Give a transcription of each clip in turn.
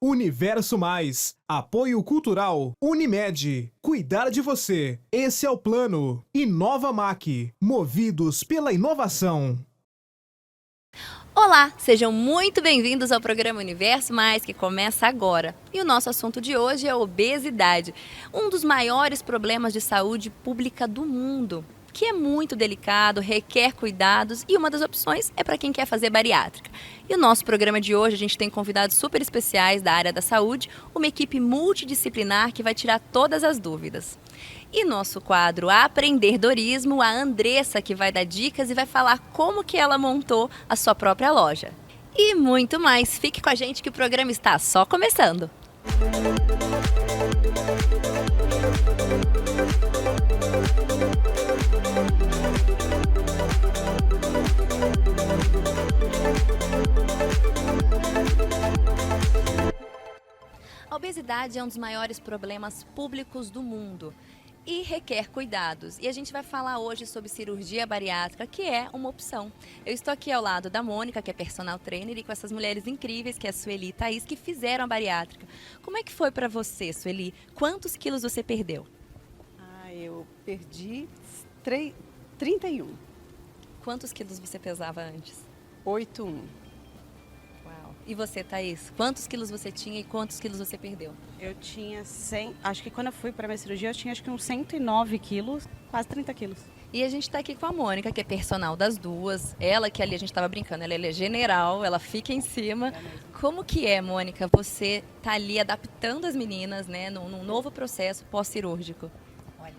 Universo Mais, apoio cultural, Unimed, cuidar de você, esse é o plano. Inova Mac, movidos pela inovação. Olá, sejam muito bem-vindos ao programa Universo Mais, que começa agora. E o nosso assunto de hoje é a obesidade, um dos maiores problemas de saúde pública do mundo, que é muito delicado, requer cuidados e uma das opções é para quem quer fazer bariátrica. E o nosso programa de hoje a gente tem convidados super especiais da área da saúde, uma equipe multidisciplinar que vai tirar todas as dúvidas. E nosso quadro Apreendedorismo, a Andressa que vai dar dicas e vai falar como que ela montou a sua própria loja. E muito mais, fique com a gente que o programa está só começando. A obesidade é um dos maiores problemas públicos do mundo e requer cuidados. E a gente vai falar hoje sobre cirurgia bariátrica, que é uma opção. Eu estou aqui ao lado da Mônica, que é personal trainer, e com essas mulheres incríveis, que é a Sueli e Thaís, que fizeram a bariátrica. Como é que foi para você, Sueli? Quantos quilos você perdeu? Eu perdi 31. Quantos quilos você pesava antes? 8,1. Uau. E você, Thaís? Quantos quilos você tinha e quantos quilos você perdeu? Eu tinha 100, acho que quando eu fui para minha cirurgia eu tinha acho que uns 109 quilos, quase 30 quilos. E a gente está aqui com a Mônica, que é personal das duas. Ela que ali a gente estava brincando, ela é general, ela fica em cima. Como que é, Mônica, você tá ali adaptando as meninas, né, num novo processo pós-cirúrgico? Olha,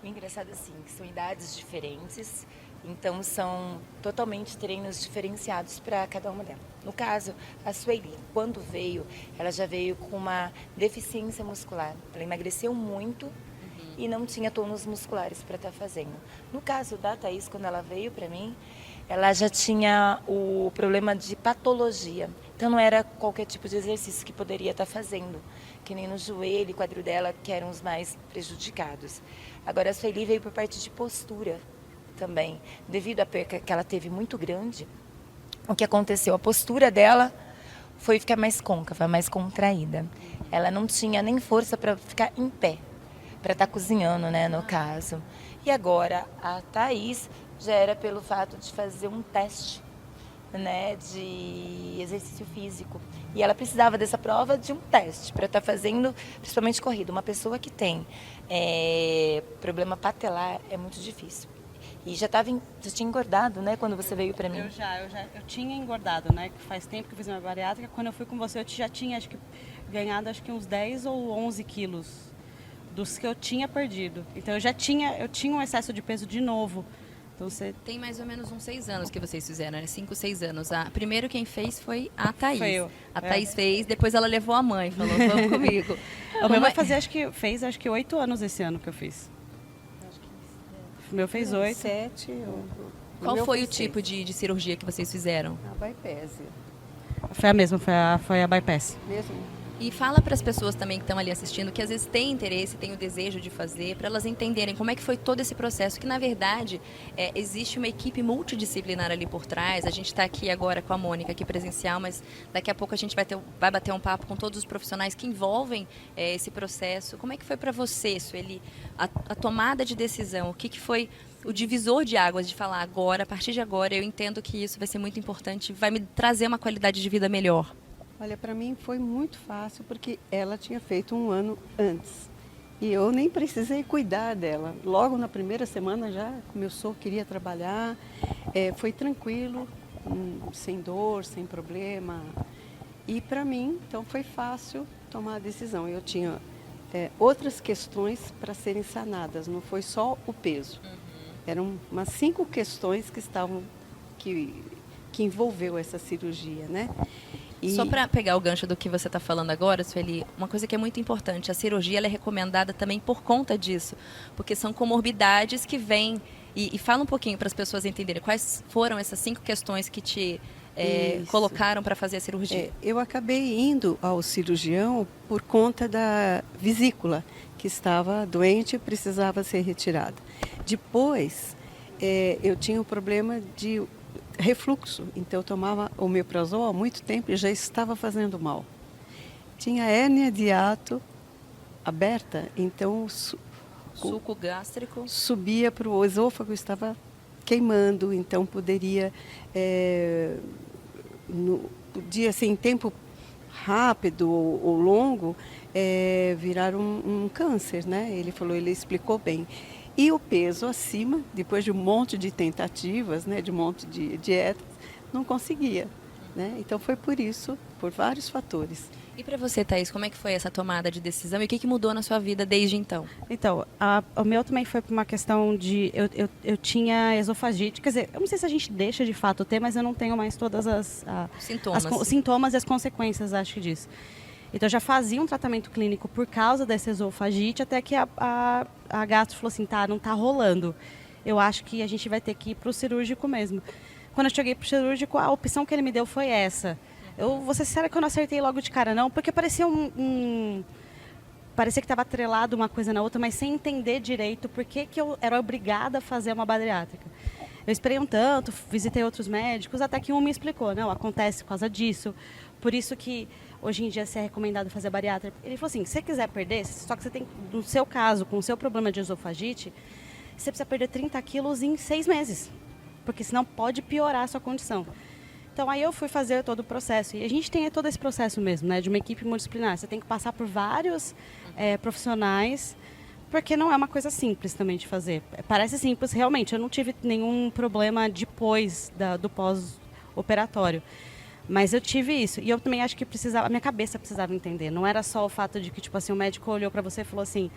o engraçado assim, que são idades diferentes, então são totalmente treinos diferenciados para cada uma delas. No caso, a Sueli, quando veio, ela já veio com uma deficiência muscular. Ela emagreceu muito e não tinha tônus musculares para estar fazendo. No caso da Thaís, quando ela veio para mim, ela já tinha o problema de patologia. Então não era qualquer tipo de exercício que poderia estar fazendo, que nem no joelho e quadril dela, que eram os mais prejudicados. Agora a Sueli veio por parte de postura também, devido à perca que ela teve muito grande. O que aconteceu? A postura dela foi ficar mais côncava, mais contraída. Ela não tinha nem força para ficar em pé, para estar cozinhando, né, no caso. E agora a Thaís já era pelo fato de fazer um teste, né, de exercício físico. E ela precisava dessa prova de um teste para estar fazendo, principalmente corrida. Uma pessoa que tem problema patelar é muito difícil. E já tinha engordado, né, quando você veio para mim? Eu tinha engordado, né, que faz tempo que eu fiz uma bariátrica. Quando eu fui com você, eu já tinha, acho que, ganhado, acho que uns 10 ou 11 quilos dos que eu tinha perdido. Então eu tinha um excesso de peso de novo. Então você... Tem mais ou menos uns 6 anos que vocês fizeram, né? 5, 6 anos. Primeiro quem fez foi a Thaís. Foi eu. A Thaís fez, depois ela levou a mãe, falou, vamos comigo. O meu vai fazer, fez 8 anos esse ano que eu fiz. O meu fez 8. 7. Qual foi o tipo de cirurgia que vocês fizeram? A bypass. Foi a mesma, foi a bypass. Mesmo? E fala para as pessoas também que estão ali assistindo, que às vezes têm interesse, têm o desejo de fazer, para elas entenderem como é que foi todo esse processo, que na verdade existe uma equipe multidisciplinar ali por trás. A gente está aqui agora com a Mônica, aqui presencial, mas daqui a pouco a gente vai bater um papo com todos os profissionais que envolvem esse processo. Como é que foi para você, Sueli, a tomada de decisão? O que foi o divisor de águas de falar agora, a partir de agora, eu entendo que isso vai ser muito importante, vai me trazer uma qualidade de vida melhor? Olha, para mim foi muito fácil porque ela tinha feito um ano antes. E eu nem precisei cuidar dela. Logo na primeira semana já começou, queria trabalhar. Foi tranquilo, sem dor, sem problema. E para mim, então foi fácil tomar a decisão. Eu tinha outras questões para serem sanadas, não foi só o peso. Eram umas 5 questões que envolveu essa cirurgia, né? Só para pegar o gancho do que você está falando agora, Sueli, uma coisa que é muito importante, a cirurgia ela é recomendada também por conta disso, porque são comorbidades que vêm, e fala um pouquinho para as pessoas entenderem quais foram essas 5 questões que te colocaram para fazer a cirurgia. Eu acabei indo ao cirurgião por conta da vesícula, que estava doente e precisava ser retirada. Depois, eu tinha um problema de refluxo, então eu tomava omeprazol há muito tempo e já estava fazendo mal. tinha hérnia de hiato aberta, então Suco gástrico. subia para o esôfago, estava queimando, então poderia, podia assim, em tempo rápido ou longo, virar um câncer, né? Ele explicou bem. E o peso acima, depois de um monte de tentativas, né, de um monte de dietas, não conseguia, né? Então foi por isso, por vários fatores. E para você, Thaís, como é que foi essa tomada de decisão e o que mudou na sua vida desde então? Então, o meu também foi por uma questão de... Eu tinha esofagite, quer dizer, eu não sei se a gente deixa de fato ter, mas eu não tenho mais todas os sintomas e as consequências, acho que disso. Então, eu já fazia um tratamento clínico por causa dessa esofagite, até que a gastro falou assim, tá, não tá rolando. Eu acho que a gente vai ter que ir para o cirúrgico mesmo. Quando eu cheguei para o cirúrgico, a opção que ele me deu foi essa. Eu vou ser sincera que eu não acertei logo de cara, não, porque parecia parecia que estava atrelado uma coisa na outra, mas sem entender direito por que eu era obrigada a fazer uma bariátrica. Eu esperei um tanto, visitei outros médicos, até que um me explicou, não, acontece por causa disso, por isso que hoje em dia se é recomendado fazer bariátrica. Ele falou assim, se você quiser perder, só que você tem, no seu caso, com o seu problema de esofagite, você precisa perder 30 quilos em 6 meses, porque senão pode piorar a sua condição. Então, aí eu fui fazer todo o processo. E a gente tem todo esse processo mesmo, né? De uma equipe multidisciplinar. Você tem que passar por vários profissionais, porque não é uma coisa simples também de fazer. Parece simples, realmente. Eu não tive nenhum problema depois do pós-operatório. Mas eu tive isso. E eu também acho que a minha cabeça precisava entender. Não era só o fato de que, tipo assim, o médico olhou para você e falou assim,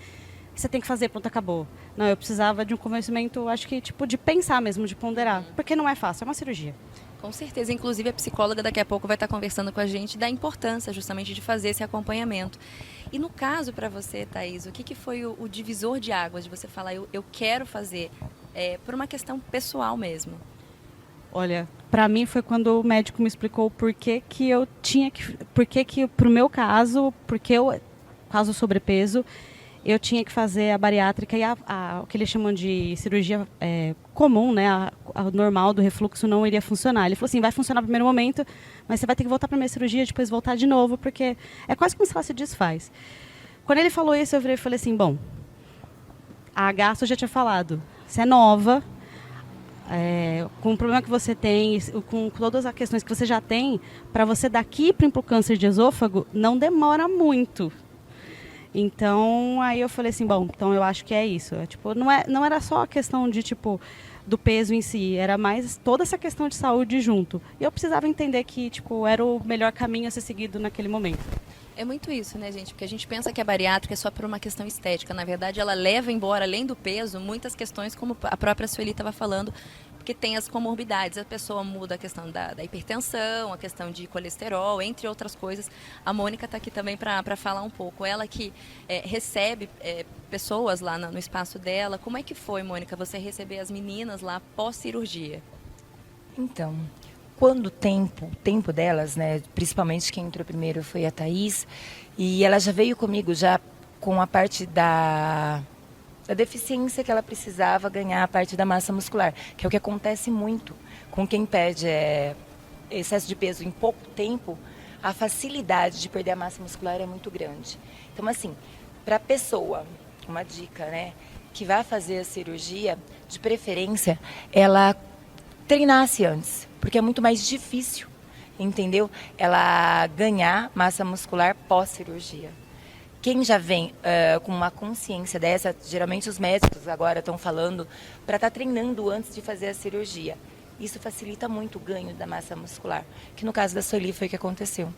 você tem que fazer, pronto, acabou. Não, eu precisava de um convencimento, acho que, tipo, de pensar mesmo, de ponderar. Porque não é fácil, é uma cirurgia. Com certeza, inclusive a psicóloga daqui a pouco vai estar conversando com a gente da importância justamente de fazer esse acompanhamento. E no caso para você, Thaís, o que foi o divisor de águas de você falar, eu quero fazer, por uma questão pessoal mesmo? Olha, para mim foi quando o médico me explicou por que eu tinha que, pro meu caso, caso sobrepeso, eu tinha que fazer a bariátrica e o que eles chamam de cirurgia comum, né, a normal do refluxo não iria funcionar. Ele falou assim, vai funcionar no primeiro momento, mas você vai ter que voltar para a minha cirurgia e depois voltar de novo, porque é quase como se ela se desfaz. Quando ele falou isso, eu virei e falei assim, bom, a gastro já tinha falado, você é nova, com o problema que você tem, com todas as questões que você já tem, para você daqui para o câncer de esôfago, não demora muito. Então, aí eu falei assim, bom, então eu acho que é isso. Tipo, não era só a questão de, tipo, do peso em si, era mais toda essa questão de saúde junto. E eu precisava entender que, tipo, era o melhor caminho a ser seguido naquele momento. É muito isso, né, gente? Porque a gente pensa que a bariátrica é só por uma questão estética. Na verdade, ela leva embora, além do peso, muitas questões, como a própria Sueli estava falando, porque tem as comorbidades. A pessoa muda a questão da hipertensão, a questão de colesterol, entre outras coisas. A Mônica está aqui também para falar um pouco. Ela que recebe pessoas lá no espaço dela. Como é que foi, Mônica, você receber as meninas lá pós-cirurgia? Então, quando o tempo delas, né, principalmente quem entrou primeiro foi a Thaís, e ela já veio comigo já com a parte da deficiência que ela precisava ganhar, a parte da massa muscular, que é o que acontece muito com quem perde excesso de peso em pouco tempo, a facilidade de perder a massa muscular é muito grande. Então, assim, para a pessoa, uma dica, né, que vai fazer a cirurgia, de preferência, ela treinasse antes, porque é muito mais difícil, entendeu? Ela ganhar massa muscular pós-cirurgia. Quem já vem com uma consciência dessa, geralmente os médicos agora estão falando para estar treinando antes de fazer a cirurgia. Isso facilita muito o ganho da massa muscular, que no caso da Sueli foi o que aconteceu.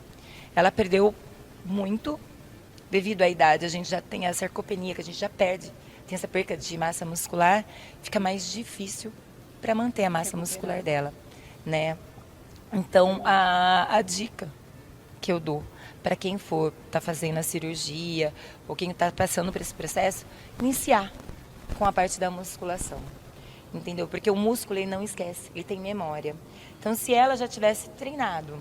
Ela perdeu muito devido à idade, a gente já tem a sarcopenia, que a gente já perde, tem essa perca de massa muscular, fica mais difícil para manter a massa muscular dela, né? Então, a dica que eu dou para quem for tá fazendo a cirurgia ou quem está passando por esse processo, iniciar com a parte da musculação, entendeu? Porque o músculo ele não esquece, ele tem memória. Então, se ela já tivesse treinado,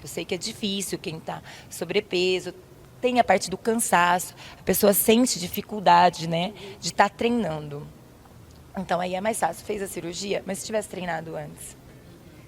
eu sei que é difícil, quem está sobrepeso, tem a parte do cansaço, a pessoa sente dificuldade, né, de estar treinando. Então, aí é mais fácil. Fez a cirurgia, mas se tivesse treinado antes,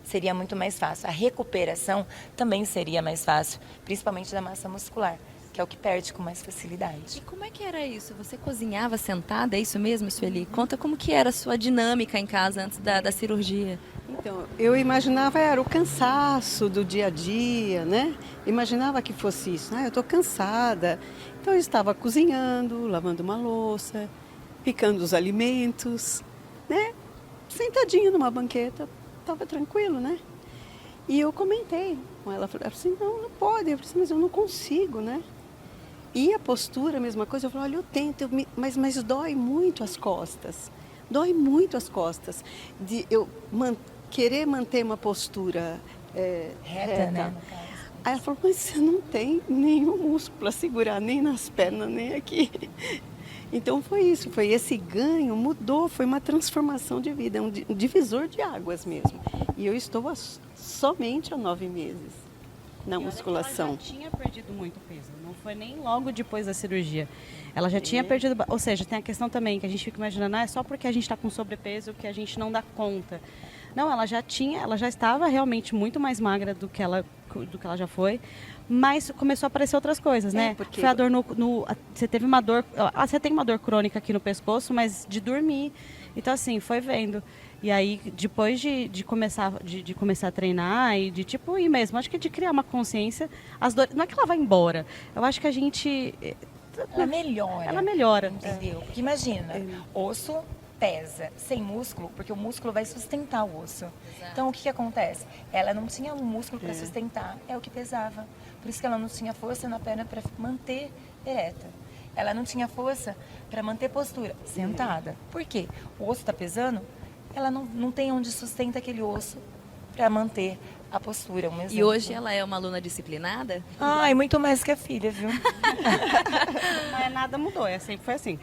seria muito mais fácil. A recuperação também seria mais fácil, principalmente da massa muscular. que é o que perde com mais facilidade. E como é que era isso? Você cozinhava sentada, é isso mesmo, Sueli? Conta como que era a sua dinâmica em casa antes da cirurgia. Então, eu imaginava, era o cansaço do dia a dia, né? Imaginava que fosse isso. Eu estou cansada. Então, eu estava cozinhando, lavando uma louça, picando os alimentos, né? Sentadinha numa banqueta, estava tranquilo, né? E eu comentei com ela, falei assim, não pode. Eu falei assim, mas eu não consigo, né? E a postura, a mesma coisa, eu falei, olha, eu tento, mas dói muito as costas. Dói muito as costas. De eu querer manter uma postura Reta, né? No caso. Aí ela falou, mas você não tem nenhum músculo para segurar, nem nas pernas, nem aqui. Então foi isso, foi esse ganho, mudou, foi uma transformação de vida, é um divisor de águas mesmo. E eu estou somente há 9 meses na musculação. Ela já tinha perdido muito peso, não foi nem logo depois da cirurgia. Ela já tinha perdido, ou seja, tem a questão também que a gente fica imaginando, é só porque a gente está com sobrepeso que a gente não dá conta. Não, ela já estava realmente muito mais magra do que ela já foi, mas começou a aparecer outras coisas, né? Porque foi a dor você teve uma dor, você tem uma dor crônica aqui no pescoço, mas de dormir. Então assim, foi vendo. E aí, depois de começar a treinar e de tipo ir mesmo, acho que de criar uma consciência, as dores, não é que ela vai embora. Eu acho que a gente Ela melhora. Ela melhora. Entendeu? Porque imagina, osso pesa sem músculo, porque o músculo vai sustentar o osso. Então, o que acontece? Ela não tinha um músculo para sustentar, é o que pesava. Por isso que ela não tinha força na perna para manter ereta. Ela não tinha força para manter postura sentada. Por quê? O osso está pesando, ela não tem onde sustenta aquele osso para manter a postura. E hoje ela é uma aluna disciplinada? Ai, muito mais que a filha, viu? Mas nada mudou, sempre foi assim.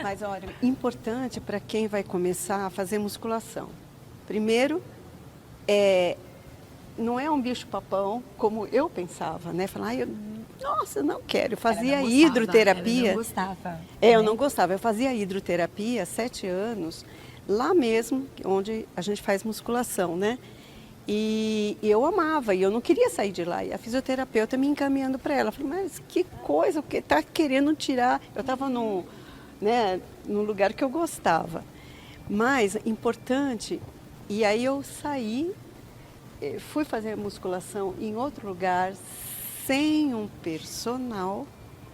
Mas olha, importante para quem vai começar a fazer musculação. Primeiro, não é um bicho-papão como eu pensava, né? Falar, nossa, não quero. Eu fazia hidroterapia. Ela não gostava. Eu não gostava. Eu fazia hidroterapia há 7 anos, lá mesmo, onde a gente faz musculação, né? E eu amava, e eu não queria sair de lá. E a fisioterapeuta me encaminhando para ela. Eu falei, mas que coisa, porque está querendo tirar. Eu estava num lugar que eu gostava. Mas, importante, e aí eu saí, fui fazer musculação em outro lugar, sem um personal.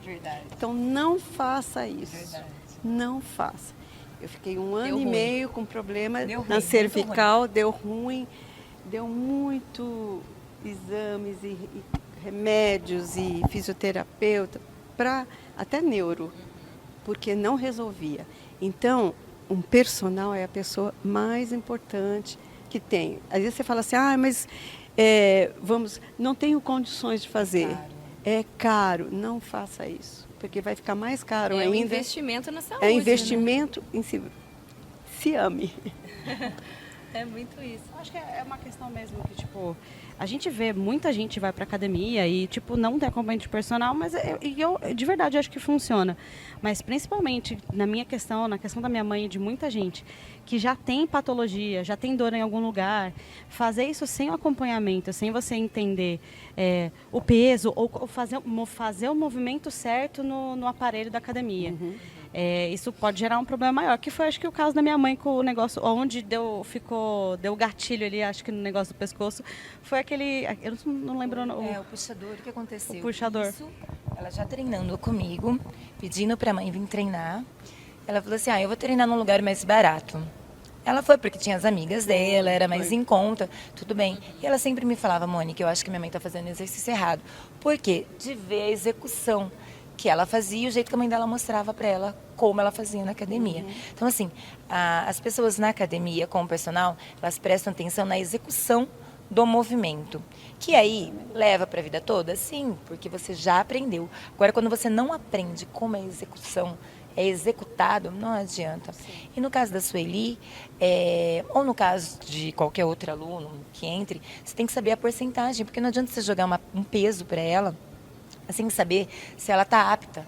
Verdade. Então, não faça isso. Verdade. Não faça. Eu fiquei 1 ano e ruim. meio com problema Deu na ruim, cervical, muito deu ruim, deu muito exames e remédios e fisioterapeuta, até neuro, porque não resolvia. Então, um personal é a pessoa mais importante que tem. Às vezes você fala assim, mas não tenho condições de fazer. Caro. É caro, não faça isso, porque vai ficar mais caro É ainda. um investimento na saúde. É investimento em si. Se ame. É muito isso. Acho que é uma questão mesmo que, tipo, a gente vê muita gente vai pra academia e, tipo, não tem acompanhamento personal, mas eu de verdade acho que funciona. Mas principalmente na questão da minha mãe e de muita gente que já tem patologia, já tem dor em algum lugar, fazer isso sem o acompanhamento, sem você entender o peso ou fazer o movimento certo no aparelho da academia. Uhum. Isso pode gerar um problema maior, que foi acho que o caso da minha mãe com o negócio, onde deu gatilho ali, acho que no negócio do pescoço, foi aquele, eu não lembro o puxador, o que aconteceu? O puxador. Isso, ela já treinando comigo, pedindo pra mãe vir treinar, ela falou assim, eu vou treinar num lugar mais barato. Ela foi porque tinha as amigas dela, era mais em conta, tudo bem. E ela sempre me falava, Mônica, eu acho que minha mãe está fazendo exercício errado. Por quê? De ver a execução que ela fazia e o jeito que a mãe dela mostrava para ela como ela fazia na academia. Uhum. Então, assim, as pessoas na academia, com o personal, elas prestam atenção na execução do movimento. Que aí leva para a vida toda? Sim, porque você já aprendeu. Agora, quando você não aprende como é a execução, é executado, não adianta. Sim. E no caso da Sueli, ou no caso de qualquer outro aluno que entre, você tem que saber a porcentagem, porque não adianta você jogar um peso para ela, você tem que saber se ela está apta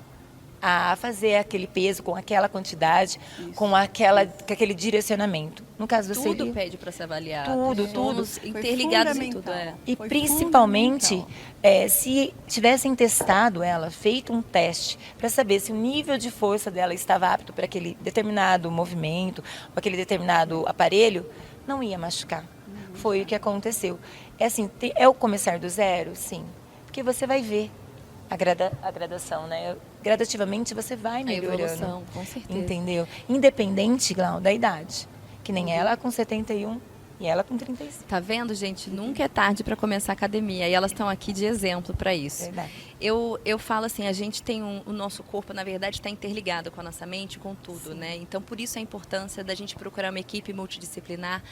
a fazer aquele peso com aquela quantidade, com aquele direcionamento. No caso da Tudo Sueli, pede para ser avaliado. Tudo. Somos interligados em tudo. fundamental. e Foi principalmente, fundamental. se tivessem testado ela, feito um teste para saber se o nível de força dela estava apto para aquele determinado movimento, ou aquele determinado aparelho, não ia machucar. Foi o que aconteceu. É assim, é o começar do zero? Sim. Porque você vai ver a gradação, né? Gradativamente você vai A melhorando. evolução, com certeza. Entendeu? Independente, Glau, da idade. Que nem ela com 71 e ela com 35. Tá vendo, gente? Nunca é tarde para começar a academia. E elas estão aqui de exemplo para isso. Verdade. Eu falo assim, a gente tem o nosso corpo, na verdade, está interligado com a nossa mente, com tudo, né? Então, por isso a importância da gente procurar uma equipe multidisciplinar,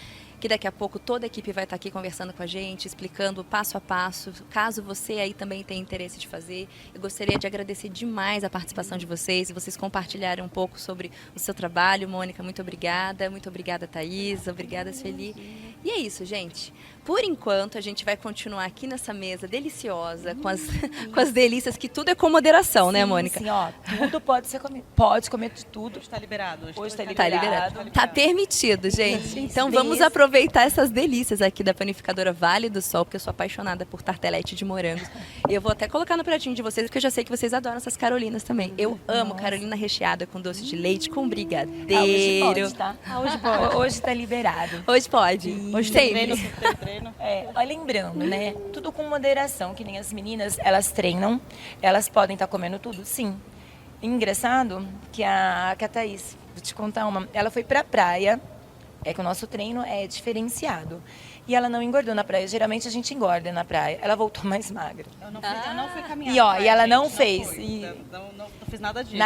que daqui a pouco toda a equipe vai estar aqui conversando com a gente, explicando passo a passo, caso você aí também tenha interesse de fazer. Eu gostaria de agradecer demais a participação de vocês, e vocês compartilharem um pouco sobre o seu trabalho. Mônica, muito obrigada, Thaís, obrigada, Sueli. E é isso, gente. Por enquanto, a gente vai continuar aqui nessa mesa deliciosa, com as delícias, que tudo é com moderação, né, Mônica? Sim, ó, tudo pode ser comido. Pode comer de tudo. Hoje está liberado. Hoje está Tá liberado. liberado. Tá permitido, gente. Isso, Então bem vamos isso. aproveitar essas delícias aqui da panificadora Vale do Sol, porque eu sou apaixonada por tartelete de morangos. E eu vou até colocar no pratinho de vocês, porque eu já sei que vocês adoram essas carolinas também. Eu amo carolina recheada com doce de leite, com brigadeiro. Hoje pode, tá? Hoje pode. Hoje tá liberado. Hoje pode. Hoje tem Sempre. treino, tem treino. Lembrando, né? Tudo com moderação, que nem as meninas, elas treinam, elas podem estar comendo tudo, sim. Engraçado que a Thaís, vou te contar uma, ela foi pra praia, que o nosso treino é diferenciado. E ela não engordou na praia. Geralmente a gente engorda na praia. Ela voltou mais magra. Eu não fui caminhar. E, ó, na e ela praia, não gente, fez. fui. E- Não fiz nada disso.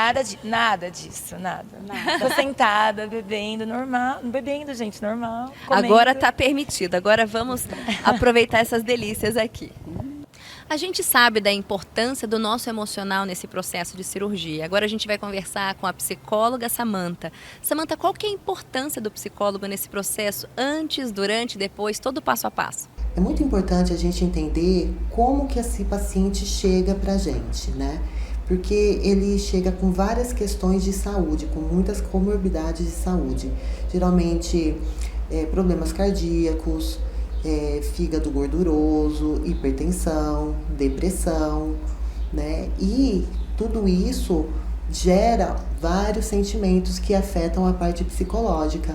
Nada disso. Tô sentada, bebendo, normal. Bebendo, gente, normal. Comendo. Agora tá permitido. Agora vamos aproveitar essas delícias aqui. A gente sabe da importância do nosso emocional nesse processo de cirurgia. Agora a gente vai conversar com a psicóloga Samantha. Samantha, qual que é a importância do psicólogo nesse processo, antes, durante, depois, todo passo a passo? É muito importante a gente entender como que esse paciente chega pra gente, né? Porque ele chega com várias questões de saúde, com muitas comorbidades de saúde. Geralmente, problemas cardíacos, fígado gorduroso, hipertensão, depressão, né? E tudo isso gera vários sentimentos que afetam a parte psicológica,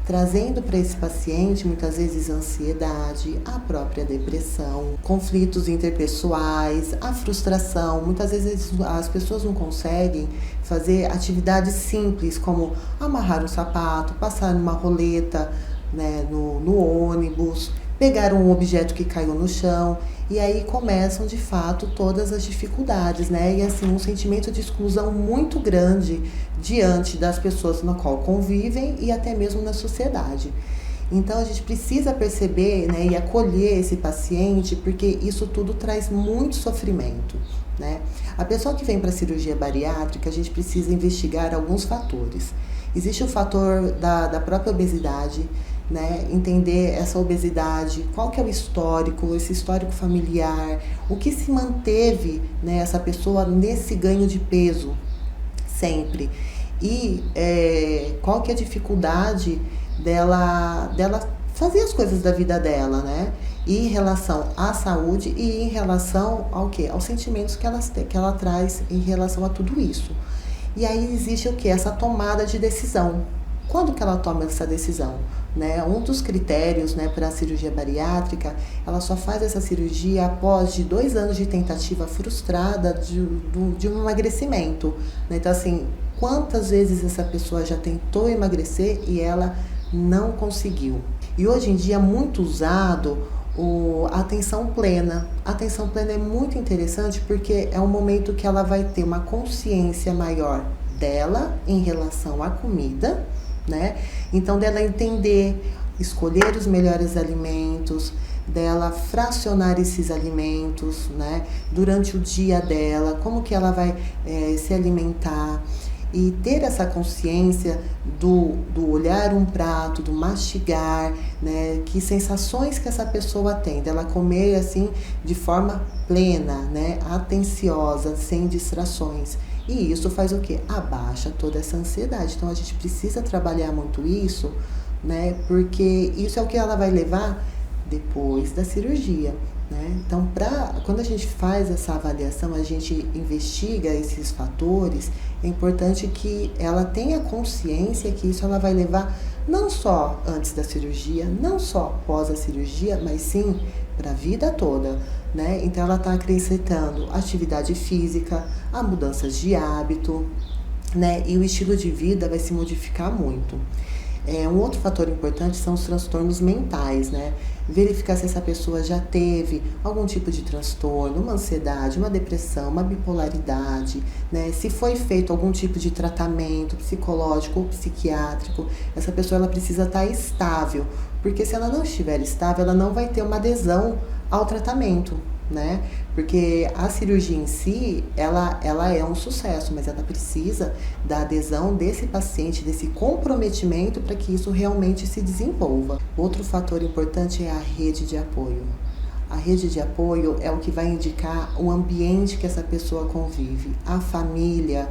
trazendo para esse paciente muitas vezes ansiedade, a própria depressão, conflitos interpessoais, a frustração. Muitas vezes as pessoas não conseguem fazer atividades simples como amarrar um sapato, passar uma roleta, né, no ônibus, pegar um objeto que caiu no chão, e aí começam de fato todas as dificuldades, né? E assim, um sentimento de exclusão muito grande diante das pessoas na qual convivem e até mesmo na sociedade. Então a gente precisa perceber, né, e acolher esse paciente, porque isso tudo traz muito sofrimento, né? A pessoa que vem para a cirurgia bariátrica, a gente precisa investigar alguns fatores. Existe o fator da própria obesidade, né? Entender essa obesidade, qual que é o histórico, esse histórico familiar, o que se manteve, né, essa pessoa nesse ganho de peso sempre. E qual que é a dificuldade dela fazer as coisas da vida dela, né? E em relação à saúde e em relação ao quê? Aos sentimentos que ela traz em relação a tudo isso. E aí existe o quê? Essa tomada de decisão. Quando que ela toma essa decisão? Né? Um dos critérios, né, para a cirurgia bariátrica, ela só faz essa cirurgia após de 2 anos de tentativa frustrada de um emagrecimento. Né? Então, assim, quantas vezes essa pessoa já tentou emagrecer e ela não conseguiu? E hoje em dia é muito usado a atenção plena. A atenção plena é muito interessante porque é um momento que ela vai ter uma consciência maior dela em relação à comida, né? Então, dela entender, escolher os melhores alimentos, dela fracionar esses alimentos, né? Durante o dia dela, como que ela vai se alimentar, e ter essa consciência do olhar um prato, do mastigar, né? Que sensações que essa pessoa tem, dela comer assim de forma plena, né? Atenciosa, sem distrações. E isso faz o quê? Abaixa toda essa ansiedade. Então a gente precisa trabalhar muito isso né? Porque isso é o que ela vai levar depois da cirurgia, né? Então, quando a gente faz essa avaliação, a gente investiga esses fatores, é importante que ela tenha consciência que isso ela vai levar não só antes da cirurgia, não só após a cirurgia, mas sim para a vida toda, né? Então, ela está acrescentando atividade física, a mudanças de hábito, né? E o estilo de vida vai se modificar muito. Um outro fator importante são os transtornos mentais, né? Verificar se essa pessoa já teve algum tipo de transtorno, uma ansiedade, uma depressão, uma bipolaridade, né? Se foi feito algum tipo de tratamento psicológico ou psiquiátrico, essa pessoa ela precisa estar estável, porque se ela não estiver estável, ela não vai ter uma adesão ao tratamento, né? Porque a cirurgia em si, ela é um sucesso, mas ela precisa da adesão desse paciente, desse comprometimento para que isso realmente se desenvolva. Outro fator importante é a rede de apoio. A rede de apoio é o que vai indicar o ambiente que essa pessoa convive, a família,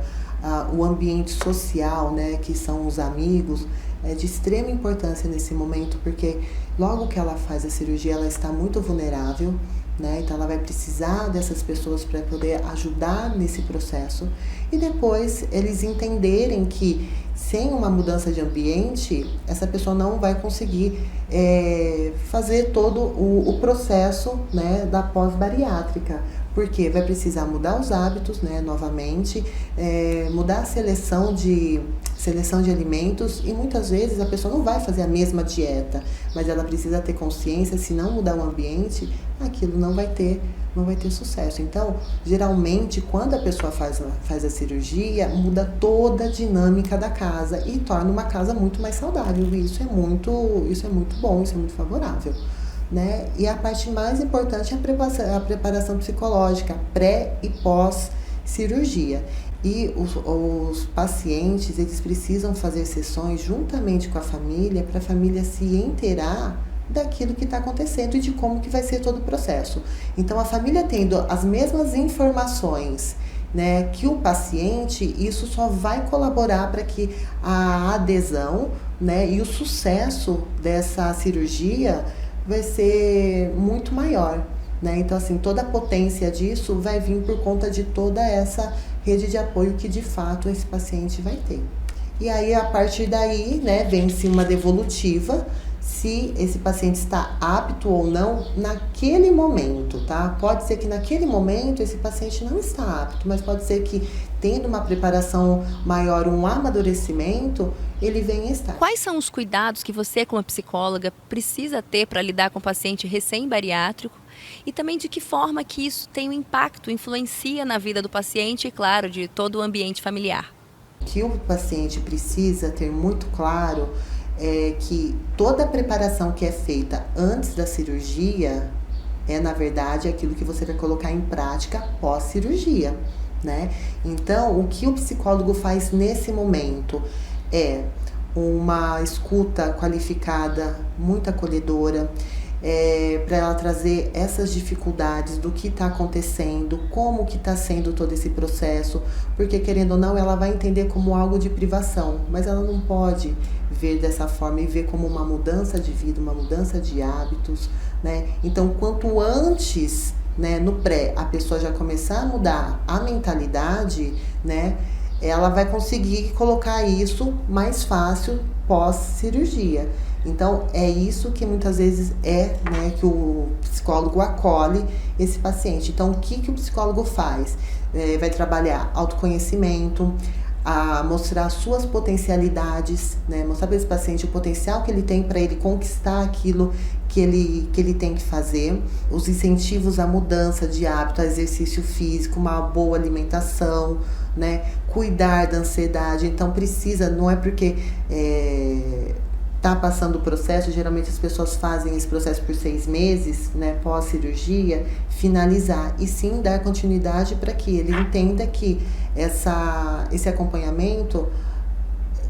o ambiente social, né, que são os amigos, é de extrema importância nesse momento, porque logo que ela faz a cirurgia, ela está muito vulnerável, né? Então ela vai precisar dessas pessoas para poder ajudar nesse processo e depois eles entenderem que sem uma mudança de ambiente essa pessoa não vai conseguir fazer todo o processo, né, da pós-bariátrica, porque vai precisar mudar os hábitos, né, novamente, mudar a seleção de alimentos e muitas vezes a pessoa não vai fazer a mesma dieta, mas ela precisa ter consciência, se não mudar o ambiente, aquilo não vai ter sucesso. Então, geralmente, quando a pessoa faz a cirurgia, muda toda a dinâmica da casa e torna uma casa muito mais saudável. E isso é muito bom, isso é muito favorável, né? E a parte mais importante é a preparação psicológica, pré e pós cirurgia. E os pacientes, eles precisam fazer sessões juntamente com a família, para a família se inteirar daquilo que está acontecendo e de como que vai ser todo o processo. Então, a família tendo as mesmas informações, né, que o paciente, isso só vai colaborar para que a adesão, né, e o sucesso dessa cirurgia vai ser muito maior, né? Então, assim, toda a potência disso vai vir por conta de toda essa rede de apoio que, de fato, esse paciente vai ter. E aí, a partir daí, né, vem-se uma devolutiva, se esse paciente está apto ou não naquele momento, tá? Pode ser que naquele momento esse paciente não está apto, mas pode ser que, tendo uma preparação maior, um amadurecimento, ele venha estar. Quais são os cuidados que você, como psicóloga, precisa ter para lidar com o paciente recém-bariátrico? E também de que forma que isso tem um impacto, influencia na vida do paciente e, claro, de todo o ambiente familiar? O que o paciente precisa ter muito claro é que toda a preparação que é feita antes da cirurgia é, na verdade, aquilo que você vai colocar em prática pós-cirurgia, né? Então, o que o psicólogo faz nesse momento é uma escuta qualificada, muito acolhedora, para ela trazer essas dificuldades do que está acontecendo, como que está sendo todo esse processo, porque, querendo ou não, ela vai entender como algo de privação, mas ela não pode ver dessa forma e ver como uma mudança de vida, uma mudança de hábitos, né? Então, quanto antes, né, no pré, a pessoa já começar a mudar a mentalidade, né, ela vai conseguir colocar isso mais fácil pós-cirurgia. Então, é isso que muitas vezes né, que o psicólogo acolhe esse paciente. Então, o que o psicólogo faz? Vai trabalhar autoconhecimento, a mostrar as suas potencialidades, né? Mostrar para esse paciente o potencial que ele tem para ele conquistar aquilo que ele tem que fazer, os incentivos à mudança de hábito, exercício físico, uma boa alimentação, né? Cuidar da ansiedade. Então, precisa, não é porque tá passando o processo, geralmente as pessoas fazem esse processo por 6 meses, né, pós-cirurgia, finalizar, e sim dar continuidade para que ele entenda que esse acompanhamento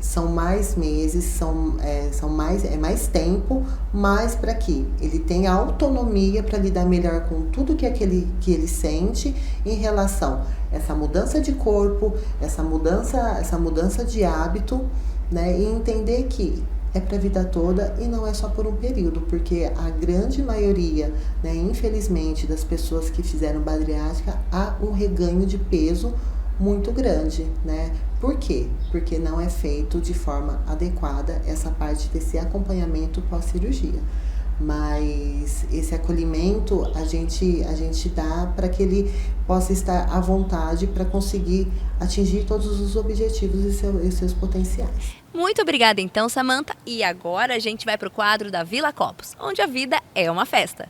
são mais meses, é mais tempo, mas para que ele tenha autonomia para lidar melhor com tudo que ele sente em relação a essa mudança de corpo, essa mudança de hábito, né, e entender que é para a vida toda e não é só por um período, porque a grande maioria, né, infelizmente, das pessoas que fizeram bariátrica, há um reganho de peso muito grande, né? Por quê? Porque não é feito de forma adequada essa parte desse acompanhamento pós-cirurgia. Mas esse acolhimento a gente dá para que ele possa estar à vontade para conseguir atingir todos os objetivos e seus potenciais. Muito obrigada então, Samantha. E agora a gente vai para o quadro da Vila Copos, onde a vida é uma festa.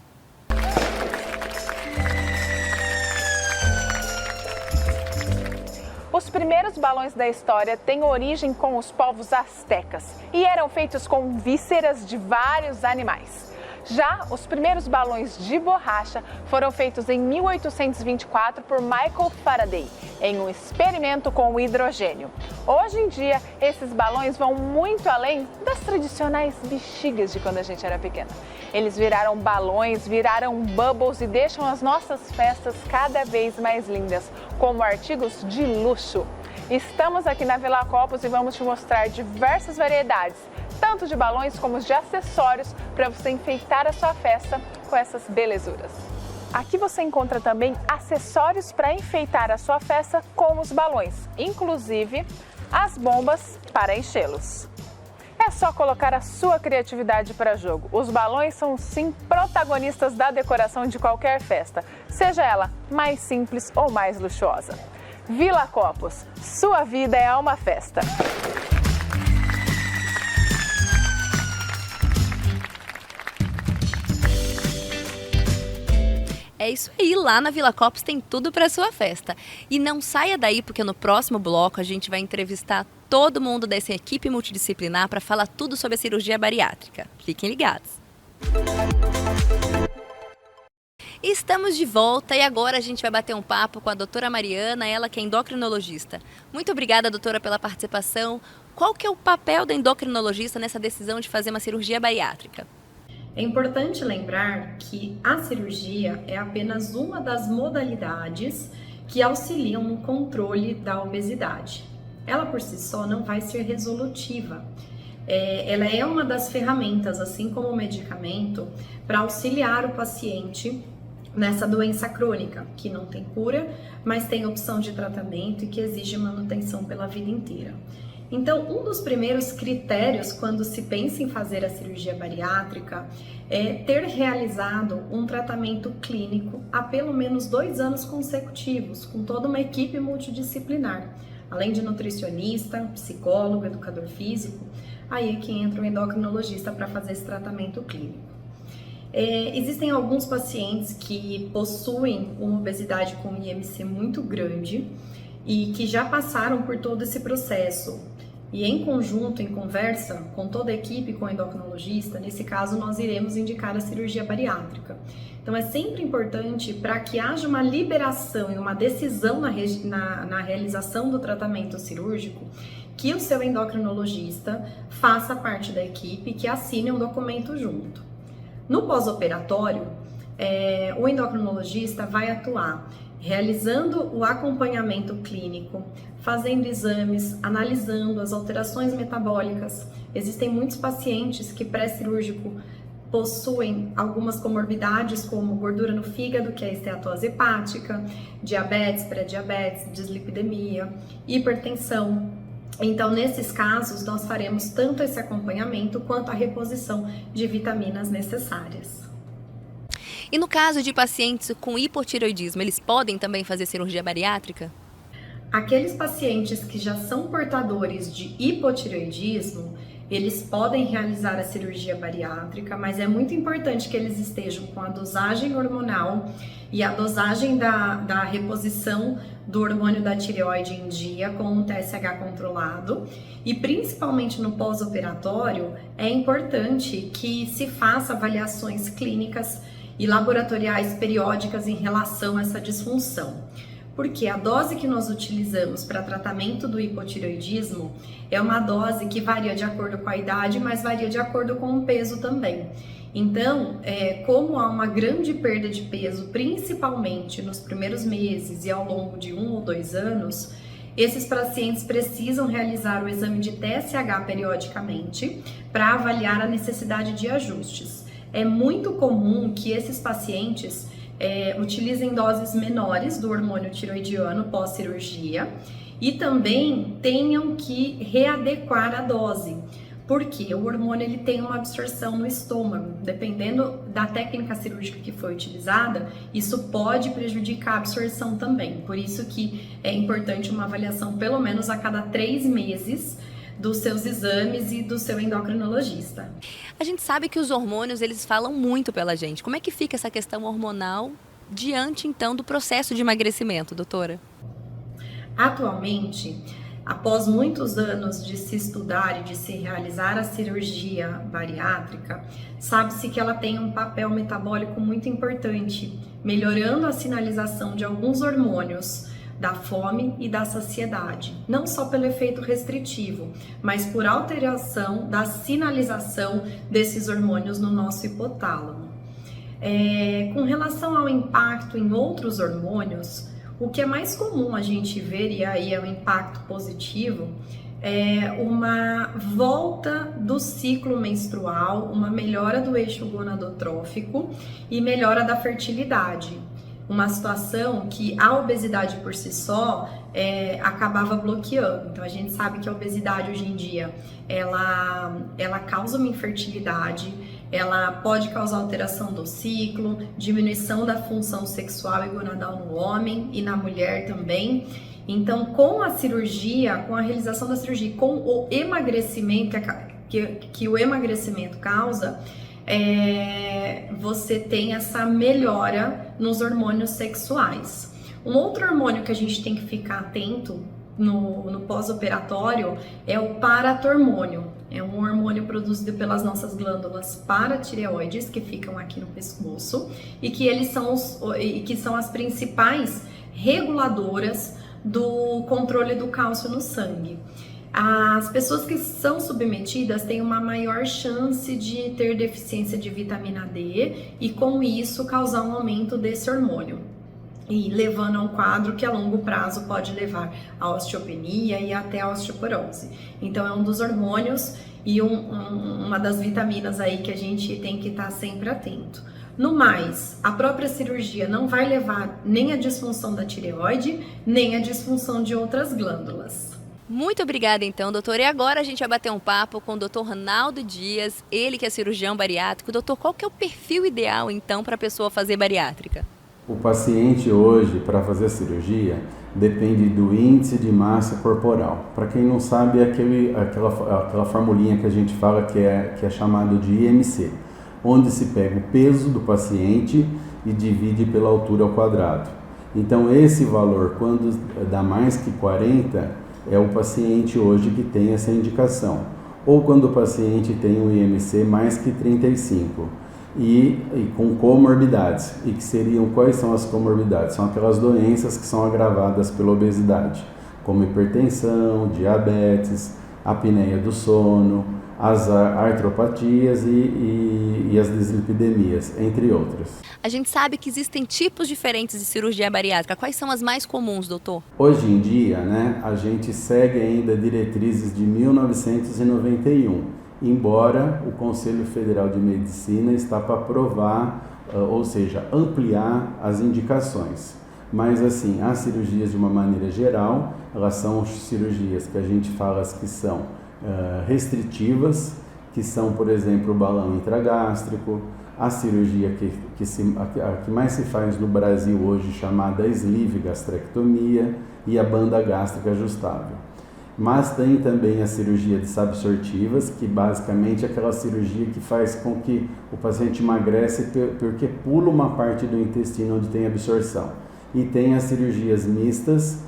Os primeiros balões da história têm origem com os povos astecas e eram feitos com vísceras de vários animais. Já os primeiros balões de borracha foram feitos em 1824 por Michael Faraday, em um experimento com hidrogênio. Hoje em dia, esses balões vão muito além das tradicionais bexigas de quando a gente era pequena. Eles viraram balões, viraram bubbles e deixam as nossas festas cada vez mais lindas, como artigos de luxo. Estamos aqui na Vila Copos e vamos te mostrar diversas variedades, tanto de balões como de acessórios, para você enfeitar a sua festa com essas belezuras. Aqui você encontra também acessórios para enfeitar a sua festa com os balões, inclusive as bombas para enchê-los. É só colocar a sua criatividade para jogo. Os balões são sim protagonistas da decoração de qualquer festa, seja ela mais simples ou mais luxuosa. Vila Copos, sua vida é uma festa. É isso aí, lá na Vila Copos tem tudo para sua festa. E não saia daí, porque no próximo bloco a gente vai entrevistar todo mundo dessa equipe multidisciplinar para falar tudo sobre a cirurgia bariátrica. Fiquem ligados. Estamos de volta e agora a gente vai bater um papo com a doutora Mariana, ela que é endocrinologista. Muito obrigada, doutora, pela participação. Qual que é o papel da endocrinologista nessa decisão de fazer uma cirurgia bariátrica? É importante lembrar que a cirurgia é apenas uma das modalidades que auxiliam no controle da obesidade. Ela por si só não vai ser resolutiva. Ela é uma das ferramentas, assim como o medicamento, para auxiliar o paciente nessa doença crônica, que não tem cura, mas tem opção de tratamento e que exige manutenção pela vida inteira. Então, um dos primeiros critérios quando se pensa em fazer a cirurgia bariátrica é ter realizado um tratamento clínico há pelo menos 2 anos consecutivos, com toda uma equipe multidisciplinar, além de nutricionista, psicólogo, educador físico, aí é que entra o endocrinologista para fazer esse tratamento clínico. Existem alguns pacientes que possuem uma obesidade com IMC muito grande e que já passaram por todo esse processo. E em conjunto, em conversa com toda a equipe, com o endocrinologista, nesse caso nós iremos indicar a cirurgia bariátrica. Então é sempre importante, para que haja uma liberação e uma decisão na realização do tratamento cirúrgico, que o seu endocrinologista faça parte da equipe, que assine um documento junto. No pós-operatório, o endocrinologista vai atuar realizando o acompanhamento clínico, fazendo exames, analisando as alterações metabólicas. Existem muitos pacientes que pré-cirúrgico possuem algumas comorbidades, como gordura no fígado, que é a esteatose hepática, diabetes, pré-diabetes, dislipidemia, hipertensão. Então, nesses casos, nós faremos tanto esse acompanhamento quanto a reposição de vitaminas necessárias. E no caso de pacientes com hipotireoidismo, eles podem também fazer cirurgia bariátrica? Aqueles pacientes que já são portadores de hipotireoidismo, eles podem realizar a cirurgia bariátrica, mas é muito importante que eles estejam com a dosagem hormonal e a dosagem da reposição do hormônio da tireoide em dia, com um TSH controlado. E principalmente no pós-operatório, é importante que se faça avaliações clínicas e laboratoriais periódicas em relação a essa disfunção. Porque a dose que nós utilizamos para tratamento do hipotireoidismo é uma dose que varia de acordo com a idade, mas varia de acordo com o peso também. Então, como há uma grande perda de peso, principalmente nos primeiros meses e ao longo de 1 ou 2 anos, esses pacientes precisam realizar o exame de TSH periodicamente para avaliar a necessidade de ajustes. É muito comum que esses pacientes utilizem doses menores do hormônio tiroidiano pós-cirurgia e também tenham que readequar a dose, porque o hormônio ele tem uma absorção no estômago. Dependendo da técnica cirúrgica que foi utilizada, isso pode prejudicar a absorção também. Por isso que é importante uma avaliação pelo menos a cada 3 meses dos seus exames e do seu endocrinologista. A gente sabe que os hormônios, eles falam muito pela gente. Como é que fica essa questão hormonal diante, então, do processo de emagrecimento, doutora? Atualmente, após muitos anos de se estudar e de se realizar a cirurgia bariátrica, sabe-se que ela tem um papel metabólico muito importante, melhorando a sinalização de alguns hormônios, da fome e da saciedade, não só pelo efeito restritivo, mas por alteração da sinalização desses hormônios no nosso hipotálamo. Com relação ao impacto em outros hormônios, o que é mais comum a gente ver, e aí é o impacto positivo, é uma volta do ciclo menstrual, uma melhora do eixo gonadotrófico e melhora da fertilidade. Uma situação que a obesidade por si só acabava bloqueando. Então a gente sabe que a obesidade hoje em dia ela causa uma infertilidade, ela pode causar alteração do ciclo, diminuição da função sexual e gonadal no homem e na mulher também. Então, com a cirurgia, com a realização da cirurgia, com o emagrecimento que o emagrecimento causa, você tem essa melhora nos hormônios sexuais. Um outro hormônio que a gente tem que ficar atento no pós-operatório é o paratormônio. É um hormônio produzido pelas nossas glândulas paratireoides, que ficam aqui no pescoço, e que são as principais reguladoras do controle do cálcio no sangue. As pessoas que são submetidas têm uma maior chance de ter deficiência de vitamina D e, com isso, causar um aumento desse hormônio, e levando a um quadro que a longo prazo pode levar à osteopenia e até à osteoporose. Então é um dos hormônios e uma das vitaminas aí que a gente tem que estar sempre atento. No mais, a própria cirurgia não vai levar nem à disfunção da tireoide, nem à disfunção de outras glândulas. Muito obrigada então, doutor. E agora a gente vai bater um papo com o doutor Ronaldo Dias, ele que é cirurgião bariátrico. Doutor, qual que é o perfil ideal então para a pessoa fazer bariátrica? O paciente hoje, para fazer a cirurgia, depende do índice de massa corporal. Para quem não sabe, é aquela formulinha que a gente fala que é chamado de IMC, onde se pega o peso do paciente e divide pela altura ao quadrado. Então esse valor, quando dá mais que 40, é o paciente hoje que tem essa indicação. Ou quando o paciente tem um IMC mais que 35. E com comorbidades. E que seriam, quais são as comorbidades? São aquelas doenças que são agravadas pela obesidade, como hipertensão, diabetes, apneia do sono, as artropatias e as dislipidemias, entre outras. A gente sabe que existem tipos diferentes de cirurgia bariátrica. Quais são as mais comuns, doutor? Hoje em dia, a gente segue ainda diretrizes de 1991. Embora o Conselho Federal de Medicina está para aprovar, ou seja, ampliar as indicações. Mas assim, as cirurgias de uma maneira geral, elas são cirurgias que a gente fala que são restritivas, que são, por exemplo, o balão intragástrico, a cirurgia que mais se faz no Brasil hoje, chamada sleeve gastrectomia, e a banda gástrica ajustável. Mas tem também a cirurgia desabsortivas, que basicamente é aquela cirurgia que faz com que o paciente emagrece porque pula uma parte do intestino onde tem absorção. E tem as cirurgias mistas,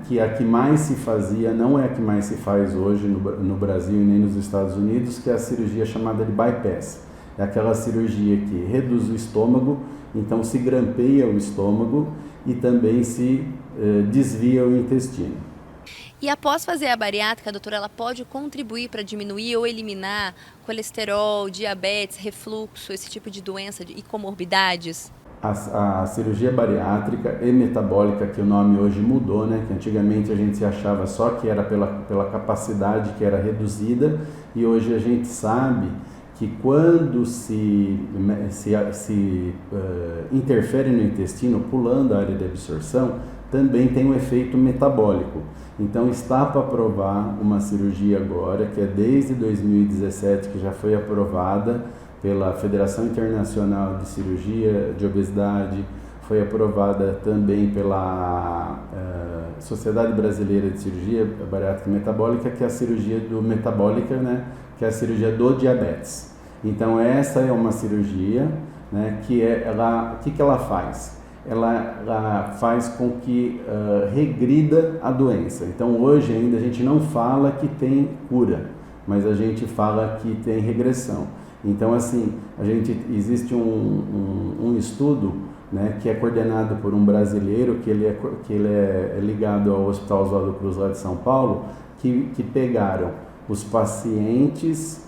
que a que mais se fazia, não é a que mais se faz hoje no Brasil e nem nos Estados Unidos, que é a cirurgia chamada de bypass. É aquela cirurgia que reduz o estômago, então se grampeia o estômago e também se desvia o intestino. E após fazer a bariátrica, doutora, ela pode contribuir para diminuir ou eliminar colesterol, diabetes, refluxo, esse tipo de doença e comorbidades? a cirurgia bariátrica e metabólica, que o nome hoje mudou, né? Que antigamente a gente se achava só que era pela capacidade que era reduzida, e hoje a gente sabe que quando se interfere no intestino, pulando a área de absorção, também tem um efeito metabólico. Então está para aprovar uma cirurgia agora, que é desde 2017, que já foi aprovada pela Federação Internacional de Cirurgia de Obesidade, foi aprovada também pela Sociedade Brasileira de Cirurgia Bariátrica e Metabólica, que é a cirurgia metabólica, né, que é a cirurgia do diabetes. Então essa é uma cirurgia, né, que ela faz? Ela faz com que regrida a doença. Então hoje ainda a gente não fala que tem cura, mas a gente fala que tem regressão. Então, assim, existe um estudo, né, que é coordenado por um brasileiro, que ele é ligado ao Hospital Oswaldo Cruz, lá de São Paulo, que pegaram os pacientes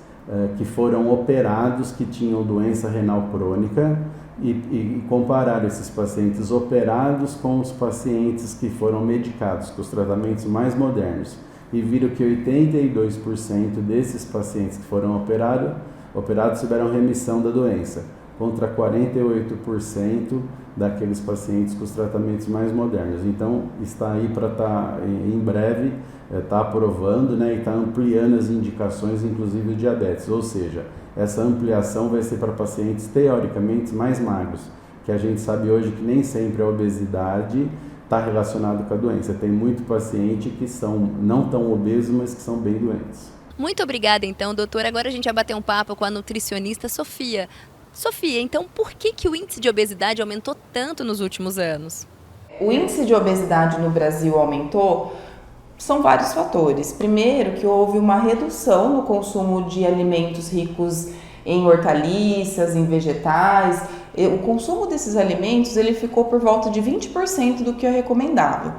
que foram operados, que tinham doença renal crônica, e compararam esses pacientes operados com os pacientes que foram medicados, com os tratamentos mais modernos, e viram que 82% desses pacientes que foram operados tiveram remissão da doença, contra 48% daqueles pacientes com os tratamentos mais modernos. Então, está aí para estar, em breve, está aprovando, né, e está ampliando as indicações, inclusive o diabetes. Ou seja, essa ampliação vai ser para pacientes, teoricamente, mais magros, que a gente sabe hoje que nem sempre a obesidade está relacionada com a doença. Tem muito paciente que são não tão obesos, mas que são bem doentes. Muito obrigada, então, doutora. Agora a gente vai bater um papo com a nutricionista Sofia. Sofia, então por que o índice de obesidade aumentou tanto nos últimos anos? O índice de obesidade no Brasil aumentou, são vários fatores. Primeiro, que houve uma redução no consumo de alimentos ricos em hortaliças, em vegetais. O consumo desses alimentos ele ficou por volta de 20% do que é recomendável.